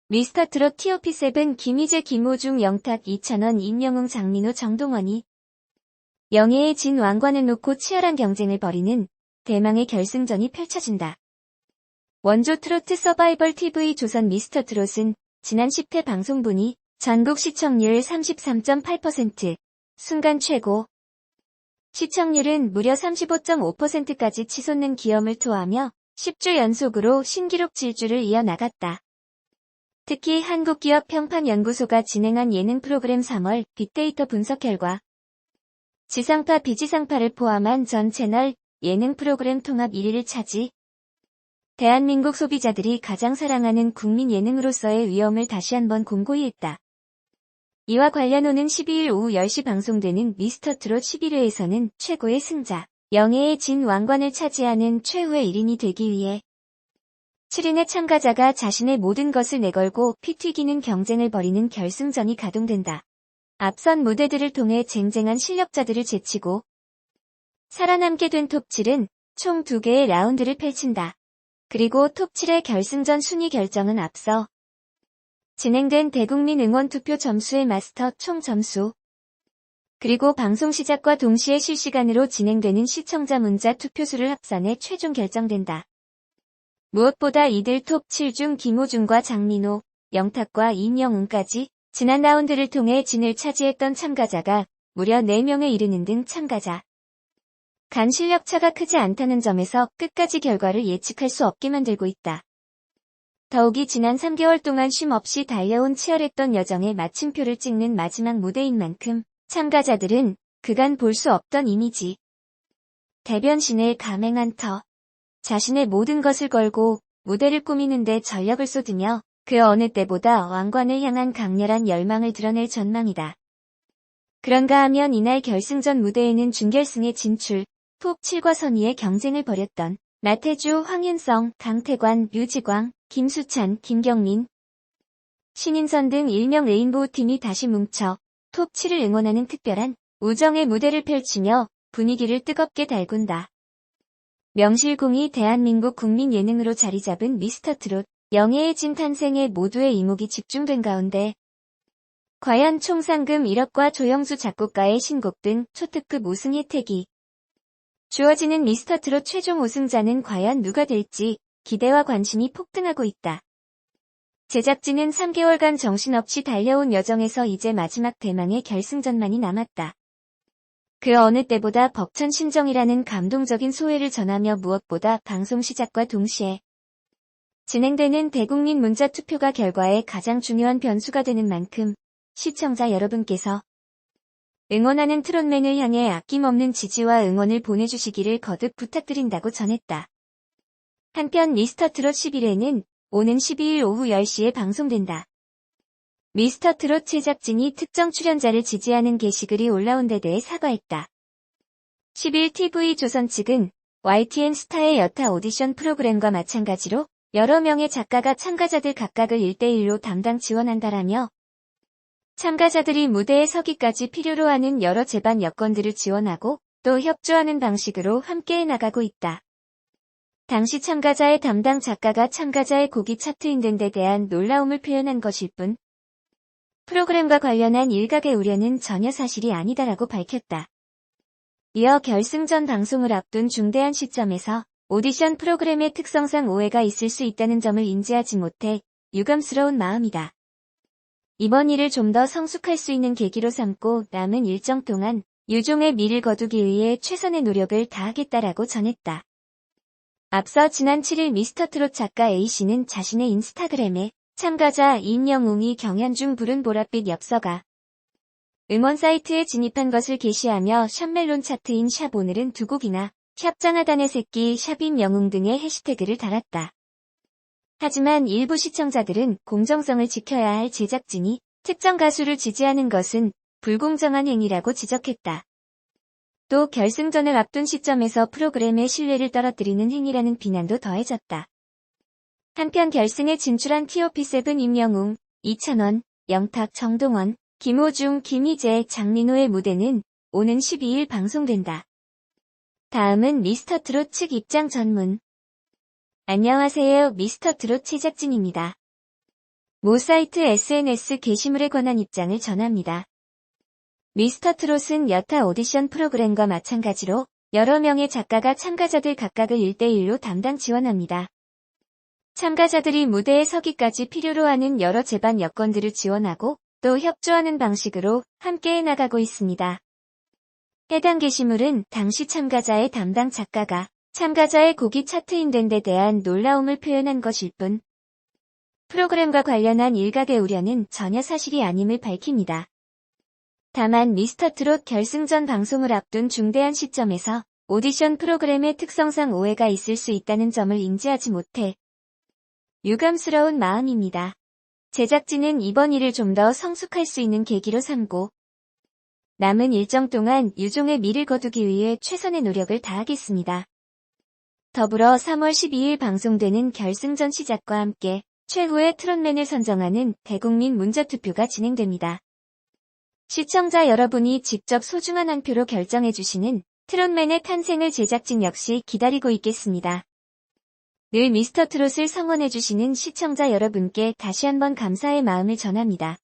미스터트롯 TOP7 김희재 김호중 영탁 이찬원 임영웅 장민호 정동원이 영예의 진 왕관을 놓고 치열한 경쟁을 벌이는 대망의 결승전이 펼쳐진다. 원조 트로트 서바이벌 TV 조선 미스터트롯은 지난 10회 방송분이 전국 시청률 33.8%, 순간 최고. 시청률은 무려 35.5%까지 치솟는 기염을 토하며 10주 연속으로 신기록 질주를 이어나갔다. 특히 한국기업평판연구소가 진행한 예능 프로그램 3월 빅데이터 분석 결과 지상파 비지상파를 포함한 전 채널 예능 프로그램 통합 1위를 차지, 대한민국 소비자들이 가장 사랑하는 국민 예능으로서의 위엄을 다시 한번 공고히 했다. 이와 관련호는 12일 오후 10시 방송되는 미스터트롯 11회에서는 최고의 승자, 영예의 진 왕관을 차지하는 최후의 1인이 되기 위해 7인의 참가자가 자신의 모든 것을 내걸고 피 튀기는 경쟁을 벌이는 결승전이 가동된다. 앞선 무대들을 통해 쟁쟁한 실력자들을 제치고 살아남게 된 톱7은 총 2개의 라운드를 펼친다. 그리고 톱7의 결승전 순위 결정은 앞서 진행된 대국민 응원 투표 점수의 마스터 총 점수, 그리고 방송 시작과 동시에 실시간으로 진행되는 시청자 문자 투표수를 합산해 최종 결정된다. 무엇보다 이들 톱7 중 김호중과 장민호, 영탁과 임영웅까지 지난 라운드를 통해 진을 차지했던 참가자가 무려 4명에 이르는 등 참가자 간 실력 차가 크지 않다는 점에서 끝까지 결과를 예측할 수 없게 만들고 있다. 더욱이 지난 3개월 동안 쉼 없이 달려온 치열했던 여정에 마침표를 찍는 마지막 무대인 만큼 참가자들은 그간 볼 수 없던 이미지, 대변신을 감행한 터, 자신의 모든 것을 걸고 무대를 꾸미는 데 전력을 쏟으며 그 어느 때보다 왕관을 향한 강렬한 열망을 드러낼 전망이다. 그런가 하면 이날 결승전 무대에는 준결승에 진출, 톱7과 선의의 경쟁을 벌였던 나태주, 황윤성, 강태관, 류지광, 김수찬, 김경민, 신인선 등 일명 레인보우 팀이 다시 뭉쳐 톱7을 응원하는 특별한 우정의 무대를 펼치며 분위기를 뜨겁게 달군다. 명실공히 대한민국 국민 예능으로 자리잡은 미스터트롯, 영예의 진 탄생에 모두의 이목이 집중된 가운데 과연 총 상금 1억과 조영수 작곡가의 신곡 등 초특급 우승 혜택이 주어지는 미스터트롯 최종 우승자는 과연 누가 될지 기대와 관심이 폭등하고 있다. 제작진은 3개월간 정신없이 달려온 여정에서 이제 마지막 대망의 결승전만이 남았다. 그 어느 때보다 벅찬 심정이라는 감동적인 소회를 전하며 무엇보다 방송 시작과 동시에 진행되는 대국민 문자 투표가 결과에 가장 중요한 변수가 되는 만큼 시청자 여러분께서 응원하는 트롯맨을 향해 아낌없는 지지와 응원을 보내주시기를 거듭 부탁드린다고 전했다. 한편 미스터트롯 11회는 오는 12일 오후 10시에 방송된다. 미스터트롯 제작진이 특정 출연자를 지지하는 게시글이 올라온 데 대해 사과했다. 10일 TV조선 측은 YTN 스타의 여타 오디션 프로그램과 마찬가지로 여러 명의 작가가 참가자들 각각을 1대1로 담당 지원한다라며 참가자들이 무대에 서기까지 필요로 하는 여러 제반 여건들을 지원하고 또 협조하는 방식으로 함께해 나가고 있다. 당시 참가자의 담당 작가가 참가자의 곡이 차트인 데 대한 놀라움을 표현한 것일 뿐 프로그램과 관련한 일각의 우려는 전혀 사실이 아니다라고 밝혔다. 이어 결승전 방송을 앞둔 중대한 시점에서 오디션 프로그램의 특성상 오해가 있을 수 있다는 점을 인지하지 못해 유감스러운 마음이다. 이번 일을 좀 더 성숙할 수 있는 계기로 삼고 남은 일정 동안 유종의 미를 거두기 위해 최선의 노력을 다하겠다라고 전했다. 앞서 지난 7일 미스터트롯 작가 A씨는 자신의 인스타그램에 참가자 임영웅이 경연 중 부른 보랏빛 엽서가 음원 사이트에 진입한 것을 게시하며 샵멜론 차트인 샵 오늘은 두 곡이나 샵 장하단의 새끼, 샵 임영웅 등의 해시태그를 달았다. 하지만 일부 시청자들은 공정성을 지켜야 할 제작진이 특정 가수를 지지하는 것은 불공정한 행위라고 지적했다. 또 결승전을 앞둔 시점에서 프로그램의 신뢰를 떨어뜨리는 행위라는 비난도 더해졌다. 한편 결승에 진출한 TOP7 임영웅, 이찬원, 영탁, 정동원, 김호중, 김희재, 장민호의 무대는 오는 12일 방송된다. 다음은 미스터트롯 측 입장 전문. 안녕하세요. 미스터트롯 제작진입니다. 모 사이트 SNS 게시물에 관한 입장을 전합니다. 미스터트롯은 여타 오디션 프로그램과 마찬가지로 여러 명의 작가가 참가자들 각각을 1대1로 담당 지원합니다. 참가자들이 무대에 서기까지 필요로 하는 여러 제반 여건들을 지원하고 또 협조하는 방식으로 함께 해나가고 있습니다. 해당 게시물은 당시 참가자의 담당 작가가 참가자의 곡이 차트인된 데 대한 놀라움을 표현한 것일 뿐 프로그램과 관련한 일각의 우려는 전혀 사실이 아님을 밝힙니다. 다만 미스터트롯 결승전 방송을 앞둔 중대한 시점에서 오디션 프로그램의 특성상 오해가 있을 수 있다는 점을 인지하지 못해 유감스러운 마음입니다. 제작진은 이번 일을 좀 더 성숙할 수 있는 계기로 삼고 남은 일정 동안 유종의 미를 거두기 위해 최선의 노력을 다하겠습니다. 더불어 3월 12일 방송되는 결승전 시작과 함께 최후의 트롯맨을 선정하는 대국민 문자투표가 진행됩니다. 시청자 여러분이 직접 소중한 한 표로 결정해주시는 트롯맨의 탄생을 제작진 역시 기다리고 있겠습니다. 늘 미스터트롯을 성원해주시는 시청자 여러분께 다시 한번 감사의 마음을 전합니다.